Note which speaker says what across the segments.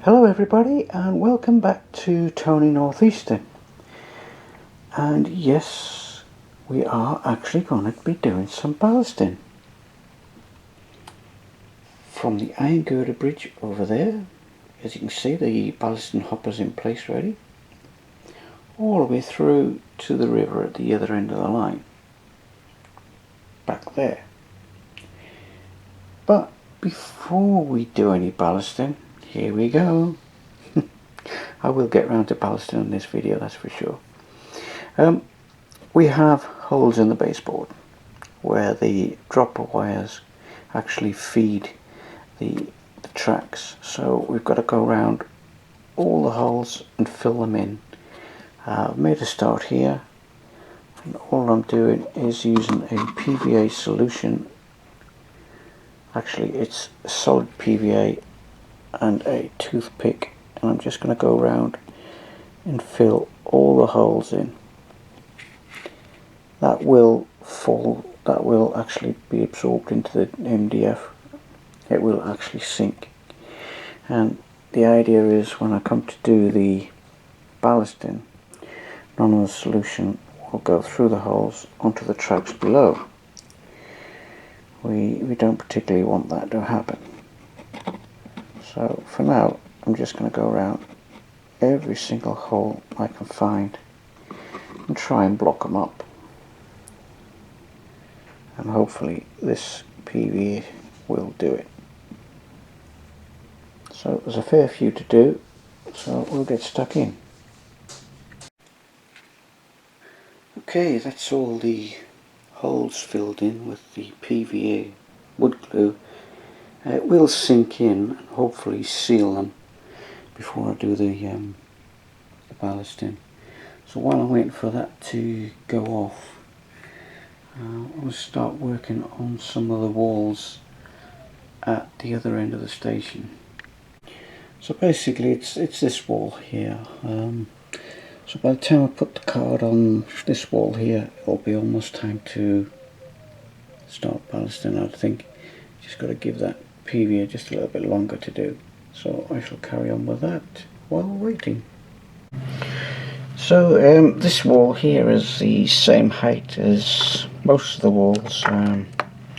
Speaker 1: Hello everybody and welcome back to Tony Northeastern. And yes, we are actually going to be doing some ballasting. From the iron girder bridge over there, as you can see the ballasting hopper's in place ready, all the way through to the river at the other end of the line, back there. But before we do any ballasting, here we go. I will get round to ballasting in this video, that's for sure. We have holes in the baseboard where the dropper wires actually feed the tracks. So we've got to go around all the holes and fill them in. I've made a start here, and all I'm doing is using a PVA solution. Actually, it's a solid PVA and a toothpick, and I'm just going to go around and fill all the holes in. That will actually be absorbed into the MDF. It will actually sink, and the idea is when I come to do the ballasting, none of the solution will go through the holes onto the tracks below. We don't particularly want that to happen. So for now, I'm just going to go around every single hole I can find and try and block them up. And hopefully this PVA will do it. So there's a fair few to do, so we'll get stuck in. Okay, that's all the holes filled in with the PVA wood glue. It will sink in and hopefully seal them before I do the ballasting. So while I'm waiting for that to go off, I'll start working on some of the walls at the other end of the station. So basically it's this wall here. So by the time I put the card on this wall here, it'll be almost time to start ballasting. I think just got to give that PVA just a little bit longer to do. So I shall carry on with that while waiting. So this wall here is the same height as most of the walls in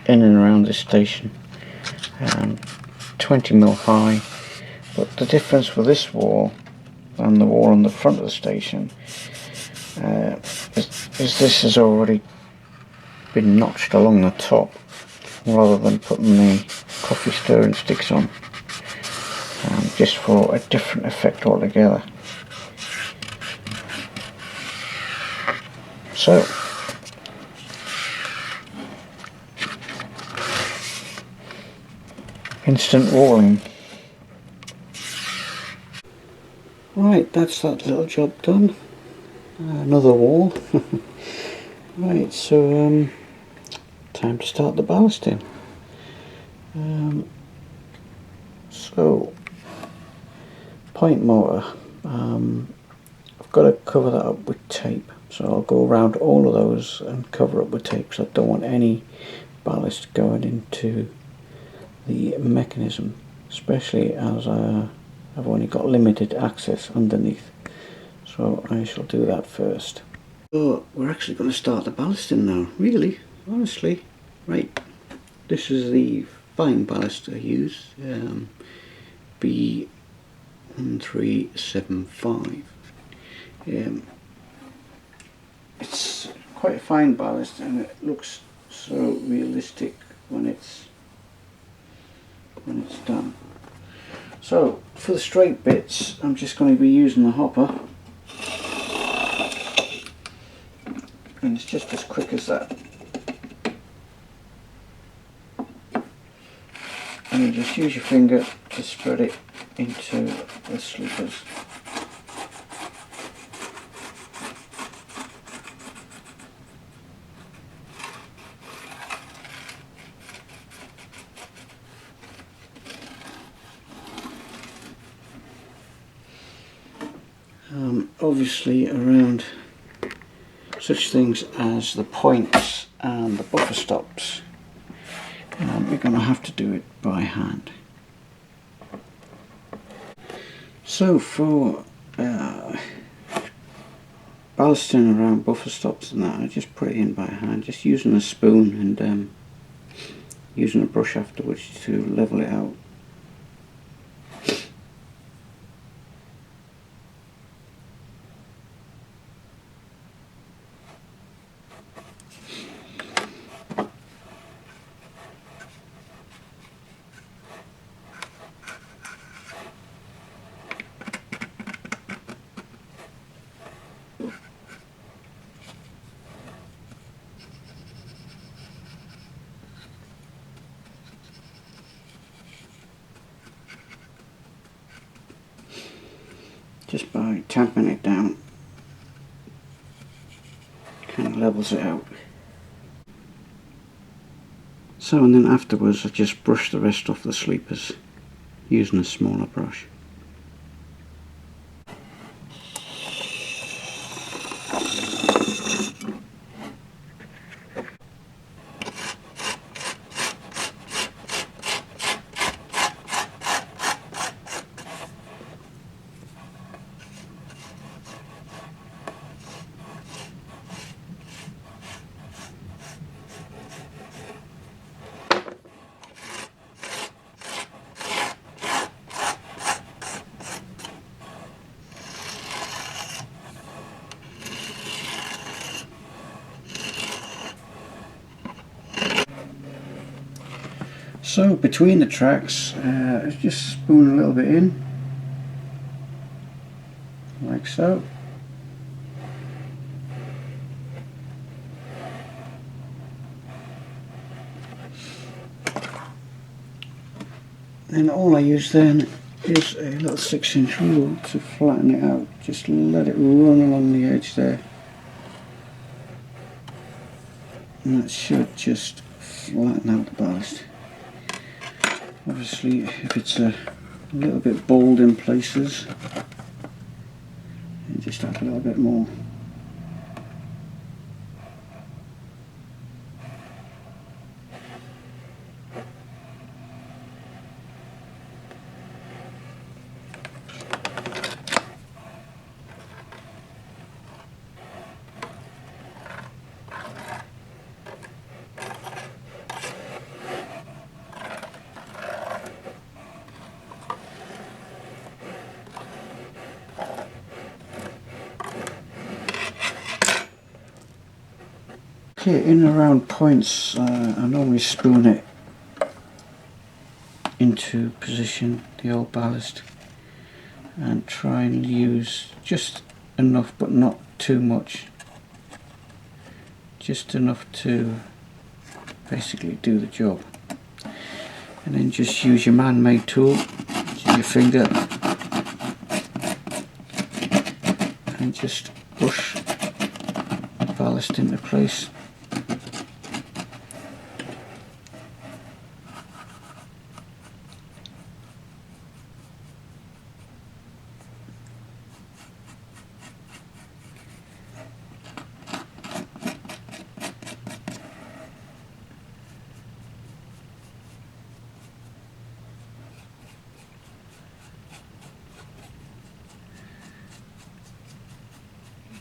Speaker 1: and around this station, 20mm high. But the difference with this wall and the wall on the front of the station is this has already been notched along the top rather than putting the coffee stirring sticks on, just for a different effect altogether. So instant walling. Right, that's that little job done. Another wall. Right, so time to start the ballasting. So point mortar, I've got to cover that up with tape, so I'll go around all of those and cover up with tape because I don't want any ballast going into the mechanism, especially as I've only got limited access underneath. So I shall do that first. So we're actually going to start the ballasting now, really, honestly. Right, this is the fine ballast I use, B1375. It's quite a fine ballast and it looks so realistic when it's done. So for the straight bits, I'm just going to be using the hopper, and it's just as quick as that. And you just use your finger to spread it into the sleepers. Obviously around such things as the points and the buffer stops, we're going to have to do it by hand. So for ballasting around buffer stops and that, I just put it in by hand, just using a spoon and using a brush afterwards to level it out. Just by tamping it down, kind of levels it out. So, and then afterwards I just brush the rest off the sleepers using a smaller brush. So between the tracks, just spoon a little bit in, like so. And all I use then is a little 6-inch rule to flatten it out. Just let it run along the edge there. And that should just flatten out the ballast. Obviously, if it's a little bit bold in places, you just add a little bit more. Okay, in and around points, I normally spoon it into position, the old ballast, and try and use just enough but not too much. Just enough to basically do the job. And then just use your man-made tool, your finger, and just push the ballast into place.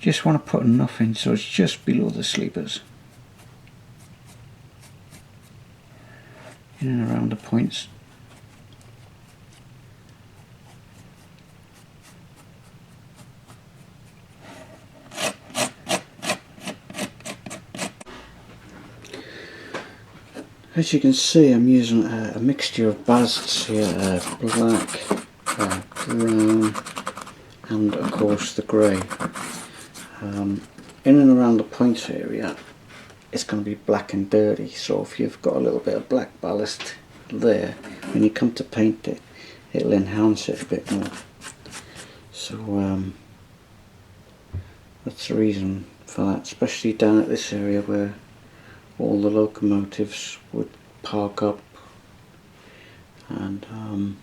Speaker 1: Just want to put enough in so it's just below the sleepers, in and around the points. As you can see, I'm using a mixture of ballasts here, black, brown, and of course the grey. In and around the points area, it's going to be black and dirty, so if you've got a little bit of black ballast there, when you come to paint it, it'll enhance it a bit more. So that's the reason for that, especially down at this area where all the locomotives would park up and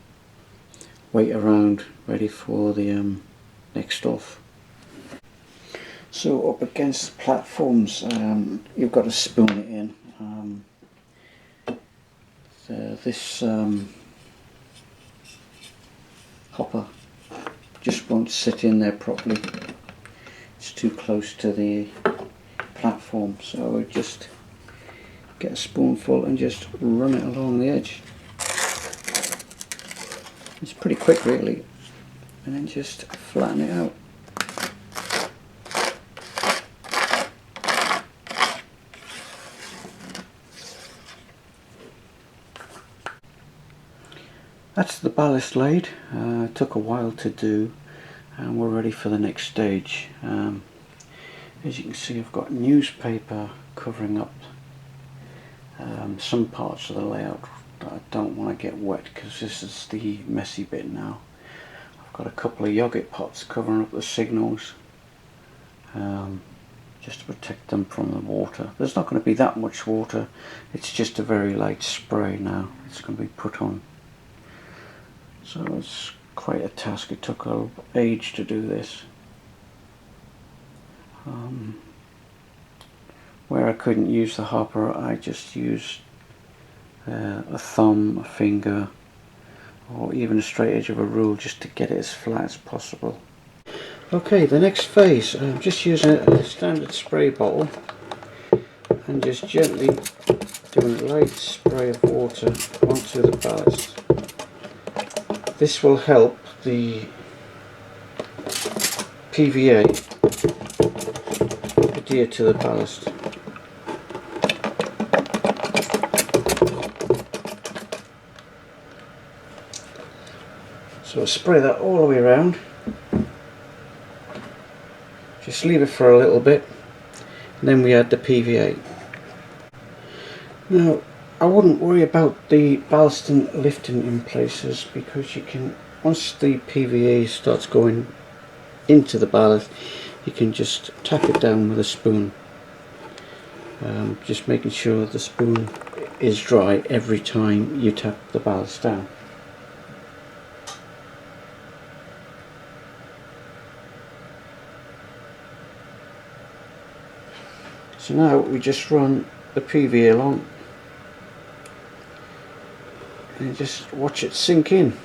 Speaker 1: wait around ready for the next off. So up against the platforms, you've got to spoon it in. This hopper just won't sit in there properly. It's too close to the platform, so I just get a spoonful and just run it along the edge. It's pretty quick really, and then just flatten it out. That's the ballast laid. It took a while to do, and we're ready for the next stage. As you can see, I've got newspaper covering up some parts of the layout that I don't want to get wet, because this is the messy bit now. I've got a couple of yogurt pots covering up the signals, just to protect them from the water. There's not going to be that much water, it's just a very light spray now. It's going to be put on. So it's quite a task. It took an age to do this. Where I couldn't use the hopper, I just used a thumb, a finger, or even a straight edge of a rule just to get it as flat as possible. Okay, the next phase, I'm just using a standard spray bottle and just gently doing a light spray of water onto the ballast. This will help the PVA adhere to the ballast. So I'll spray that all the way around. Just leave it for a little bit, and then we add the PVA. Now, I wouldn't worry about the ballasting lifting in places, because you can, once the PVA starts going into the ballast, you can just tap it down with a spoon. Just making sure the spoon is dry every time you tap the ballast down. So now we just run the PVA along and just watch it sink in.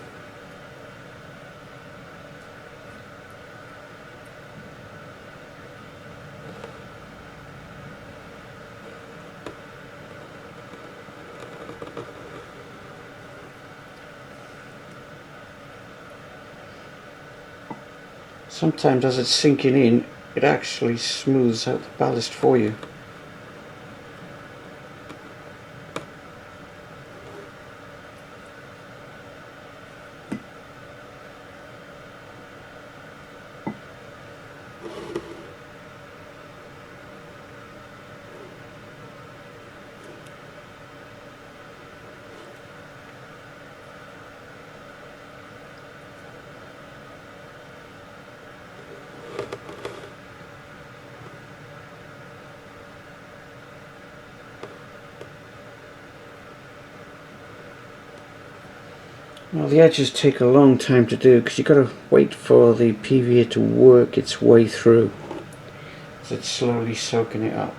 Speaker 1: Sometimes as it's sinking in, it actually smooths out the ballast for you. Well, the edges take a long time to do, because you've got to wait for the PVA to work its way through, as it's slowly soaking it up.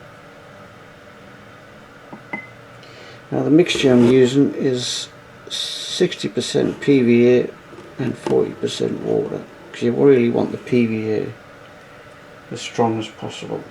Speaker 1: Now the mixture I'm using is 60% PVA and 40% water, because you really want the PVA as strong as possible.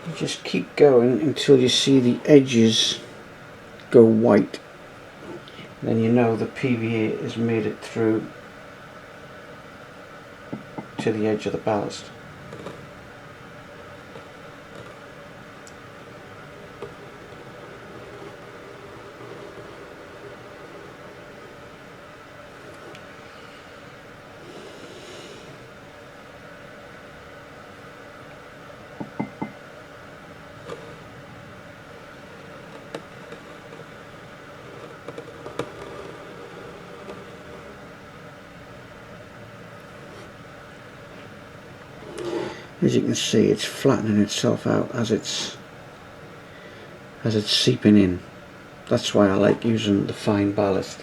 Speaker 1: You just keep going until you see the edges go white. Then you know the PVA has made it through to the edge of the ballast. As you can see, it's flattening itself out as it's seeping in. That's why I like using the fine ballast.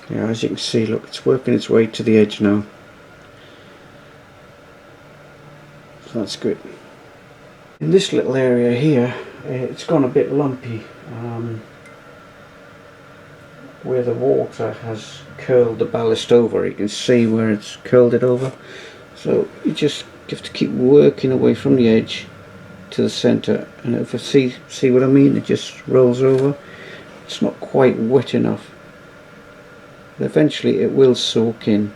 Speaker 1: Yeah, as you can see, look, it's working its way to the edge now. So that's good. In this little area here, it's gone a bit lumpy, where the water has curled the ballast over. You can see where it's curled it over. So you just have to keep working away from the edge to the center, and if I see what I mean, it just rolls over. It's not quite wet enough, but eventually it will soak in.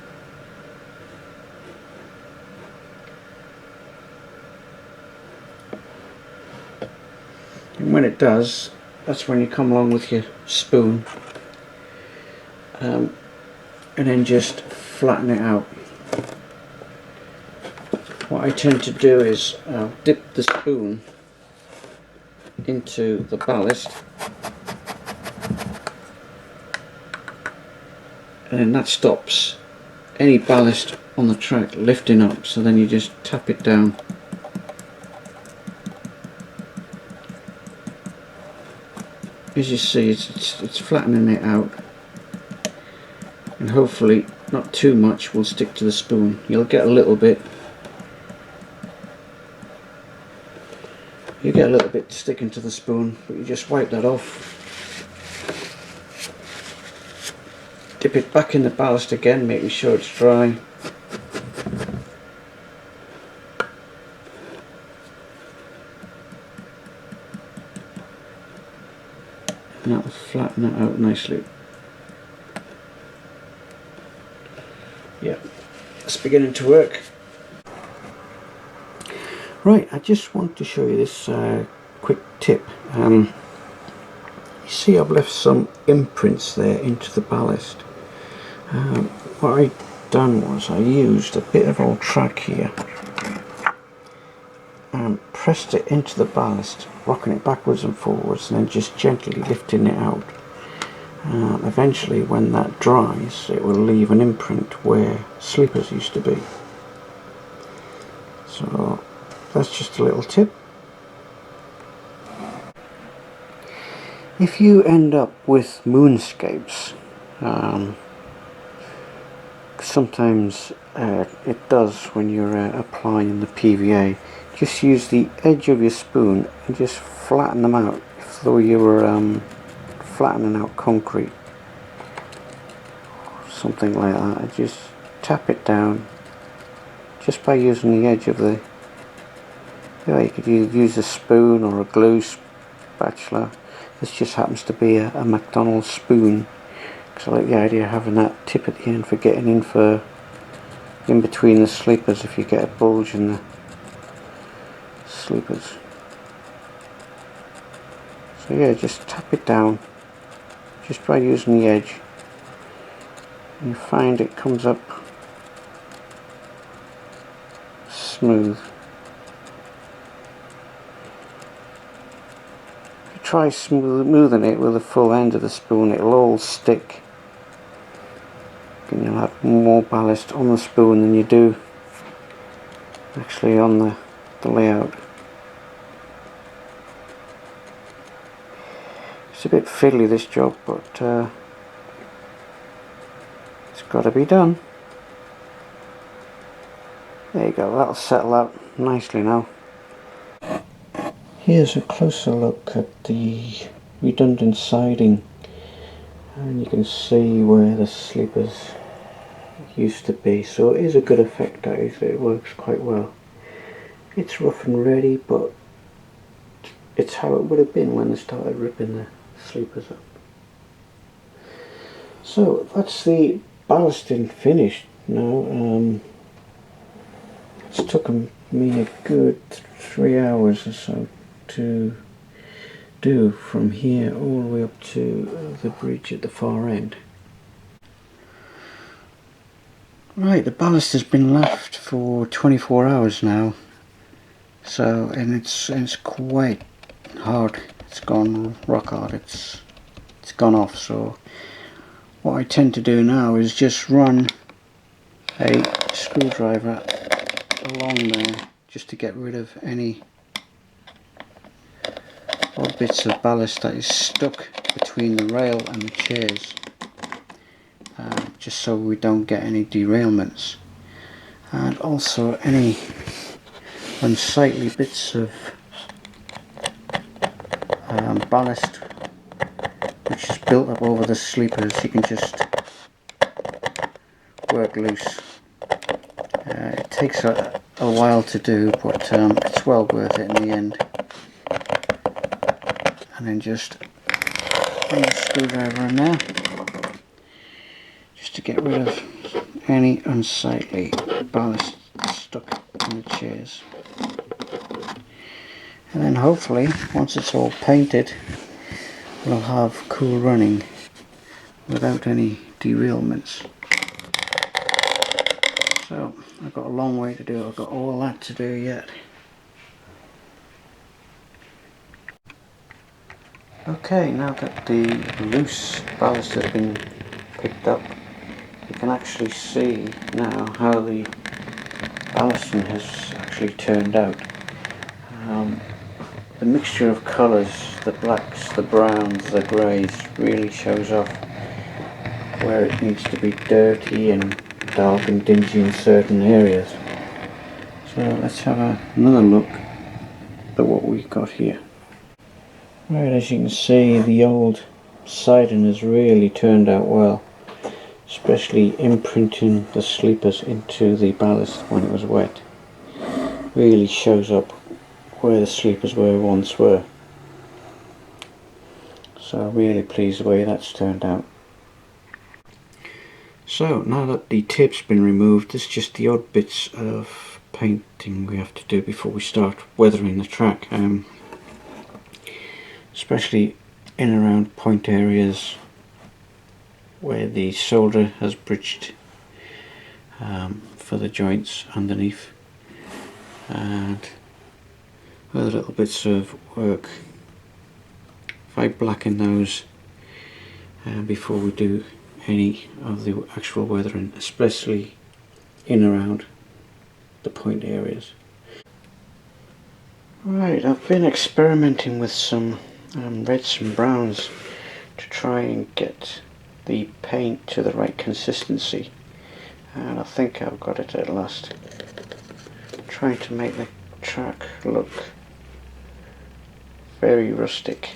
Speaker 1: And when it does, that's when you come along with your spoon and then just flatten it out. What I tend to do is dip the spoon into the ballast, and then that stops any ballast on the track lifting up, so then you just tap it down. As you see, it's flattening it out, and hopefully not too much will stick to the spoon. You'll get a little bit. You get a little bit sticking to the spoon, but you just wipe that off. Dip it back in the ballast again, making sure it's dry. And that will flatten it out nicely. Yeah, it's beginning to work. Right, I just want to show you this quick tip. You see I've left some imprints there into the ballast. What I done was I used a bit of old track here and pressed it into the ballast, rocking it backwards and forwards, and then just gently lifting it out. Eventually, when that dries, it will leave an imprint where sleepers used to be. So that's just a little tip. If you end up with moonscapes, sometimes it does when you're applying the PVA, just use the edge of your spoon and just flatten them out as though you were flattening out concrete, something like that. And just tap it down just by using the edge of the, you could use a spoon or a glue spatula. This just happens to be a McDonald's spoon, because I like the idea of having that tip at the end for getting in between the sleepers if you get a bulge in the sleepers. So yeah, just tap it down just by using the edge, and you find it comes up smooth. If you try smoothing it with the full end of the spoon, it'll all stick, and you'll have more ballast on the spoon than you do actually on the layout. It's a bit fiddly, this job, but it's got to be done. There you go, that'll settle out nicely now. Here's a closer look at the redundant siding, and you can see where the sleepers used to be. So it is a good effect, that is. It works quite well. It's rough and ready, but it's how it would have been when they started ripping the sleepers up. So that's the ballasting finished now. It's taken me a good 3 hours or so to do from here all the way up to the bridge at the far end. Right, the ballast has been left for 24 hours now, so and it's quite hard. It's gone rock hard. It's gone off. So what I tend to do now is just run a screwdriver along there just to get rid of any odd bits of ballast that is stuck between the rail and the chairs, just so we don't get any derailments, and also any unsightly bits of ballast which is built up over the sleepers. You can just work loose. It takes a while to do, but it's well worth it in the end. And then just run the screwdriver in there just to get rid of any unsightly ballast stuck in the chairs. And then hopefully once it's all painted we'll have cool running without any derailments. So I've got a long way to do. I've got all that to do yet. Okay, now that the loose ballast has been picked up, you can actually see now how the ballasting has actually turned out. The mixture of colours, the blacks, the browns, the greys, really shows off where it needs to be dirty and dark and dingy in certain areas. So let's have another look at what we've got here. Right, as you can see, the old siding has really turned out well, especially imprinting the sleepers into the ballast when it was wet. Really shows up where the sleepers once were. So really pleased the way that's turned out. So now that the tape's been removed, there's just the odd bits of painting we have to do before we start weathering the track, especially in and around point areas where the solder has bridged for the joints underneath, and other little bits of work. If I blacken those before we do any of the actual weathering, especially in and around the point areas. Right, I've been experimenting with some reds and browns to try and get the paint to the right consistency, and I think I've got it at last. I'm trying to make the track look very rustic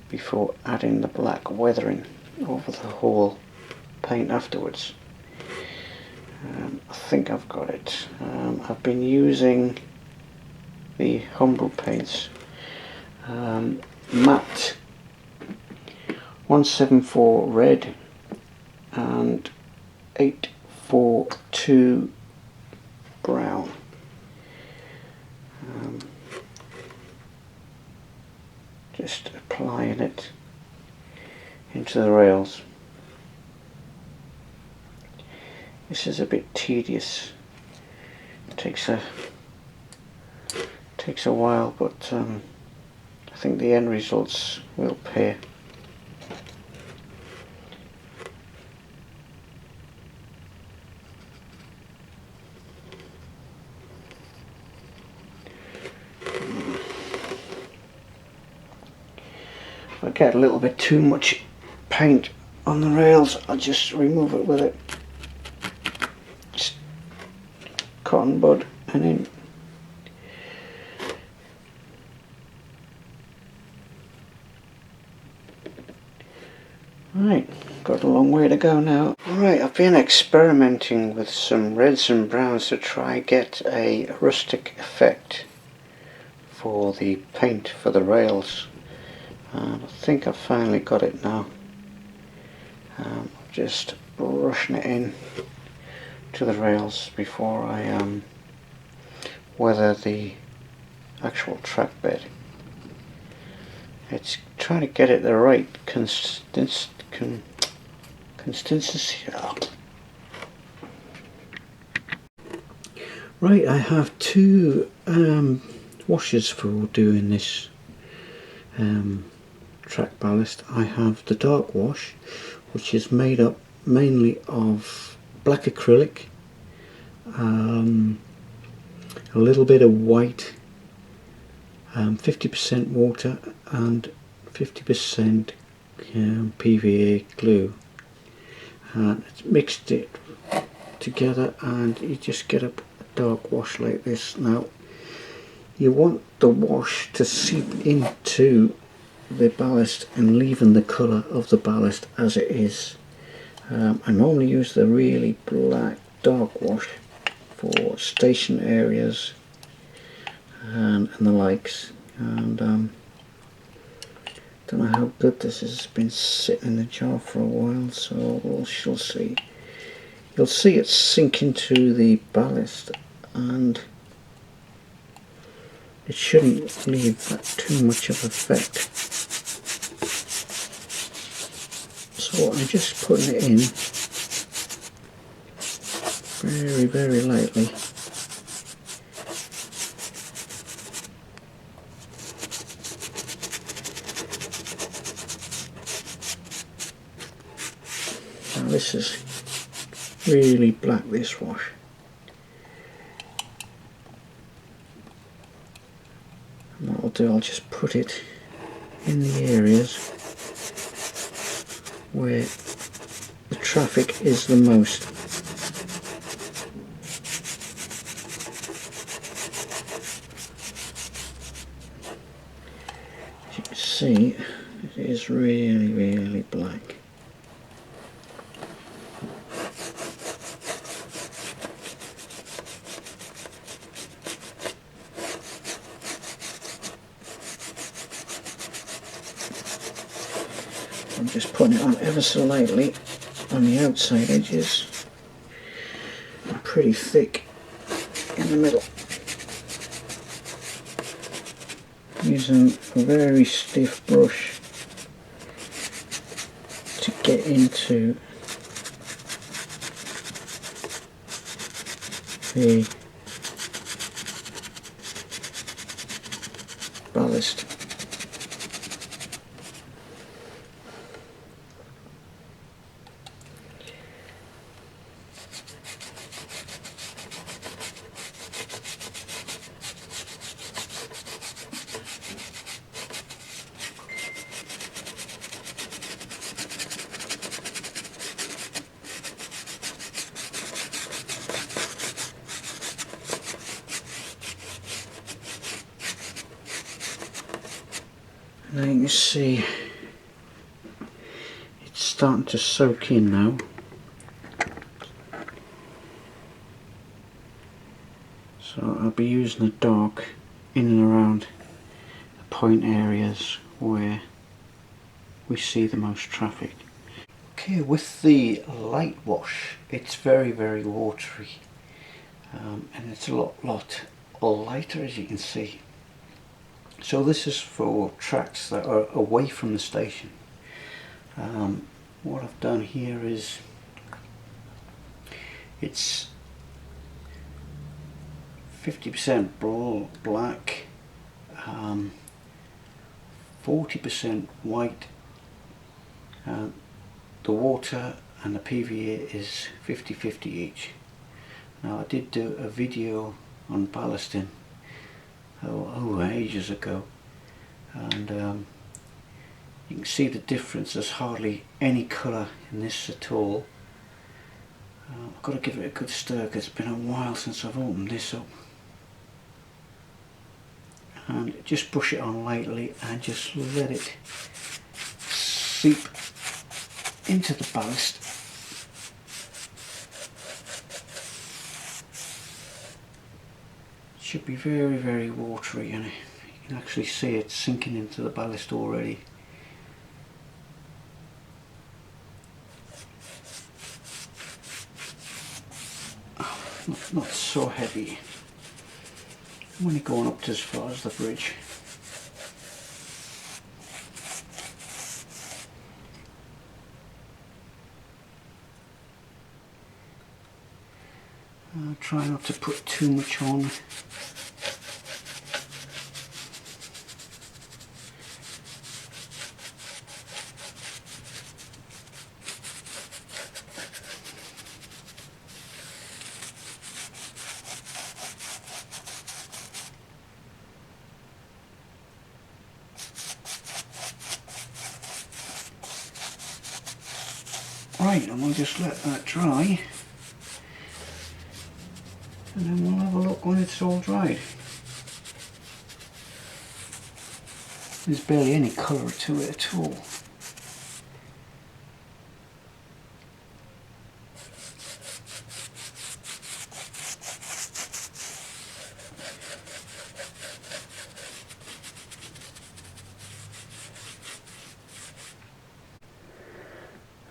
Speaker 1: before adding the black weathering over the whole paint afterwards. I think I've got it. I've been using the Humble paints, matte 174 red and 842 brown. Just applying it into the rails. This is a bit tedious. It takes a while, but I think the end results will pay. If I get a little bit too much paint on the rails, I'll just remove it with it. Just cotton bud and in. Right, got a long way to go now. Right, I've been experimenting with some reds and browns to try get a rustic effect for the paint for the rails. And I think I've finally got it now. Just brushing it in to the rails before I weather the actual track bed. It's trying to get it the right consistency. Right, I have two washers for doing this track ballast. I have the dark wash, which is made up mainly of black acrylic, a little bit of white, 50% water and 50% PVA glue, and it's mixed it together and you just get a dark wash like this. Now you want the wash to seep into the ballast and leaving the colour of the ballast as it is. I normally use the really black dark wash for station areas and the likes, and don't know how good this is. It's been sitting in the jar for a while, so we shall see. You'll see it sink into the ballast and it shouldn't leave that too much of effect. So I'm just putting it in very, very lightly. Now this is really black, this wash. And what I'll do, I'll just put it in the areas where the traffic is the most. As you can see, it is really, really black. I'm just putting it on ever so lightly on the outside edges and pretty thick in the middle, using a very stiff brush to get into the ballast. Now you can see it's starting to soak in now. So I'll be using the dark in and around the point areas where we see the most traffic. Okay, with the light wash, it's very, very watery, and it's a lot lighter, as you can see. So this is for tracks that are away from the station. What I've done here is it's 50% black, 40% white, the water and the PVA is 50-50 each. Now I did do a video on ballasting ages ago, and you can see the difference. There's hardly any colour in this at all. I've got to give it a good stir because it's been a while since I've opened this up. And just brush it on lightly and just let it seep into the ballast. It should be very, very watery, and you can actually see it sinking into the ballast already. Not so heavy. I'm only going up to as far as the bridge. Try not to put too much on. Right, and we'll just let that dry, and then we'll have a look when it's all dried. There's barely any colour to it at all.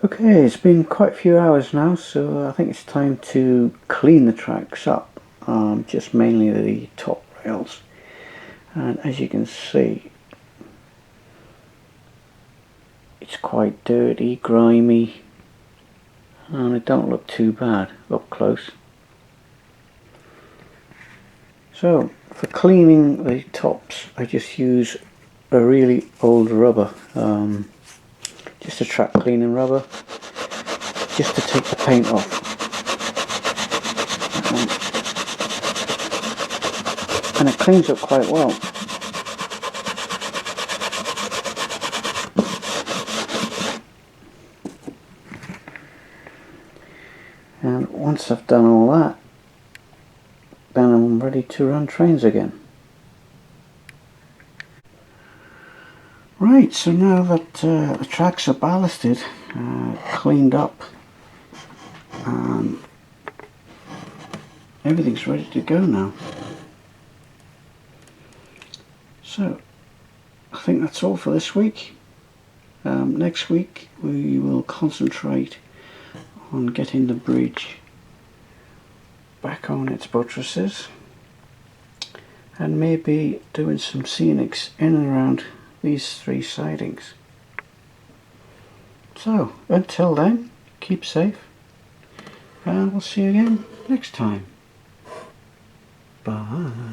Speaker 1: Okay, it's been quite a few hours now, so I think it's time to clean the tracks up, just mainly the top rails. And as you can see, it's quite dirty, grimy, and it don't look too bad up close. So for cleaning the tops, I just use a really old rubber, just a track cleaning rubber, just to take the paint off. And it cleans up quite well. And once I've done all that, then I'm ready to run trains again. Right, so now that the tracks are ballasted, cleaned up, everything's ready to go now. So, I think that's all for this week. Next week we will concentrate on getting the bridge back on its buttresses, and maybe doing some scenics in and around these three sidings. So until then, keep safe, and we'll see you again next time. Bye.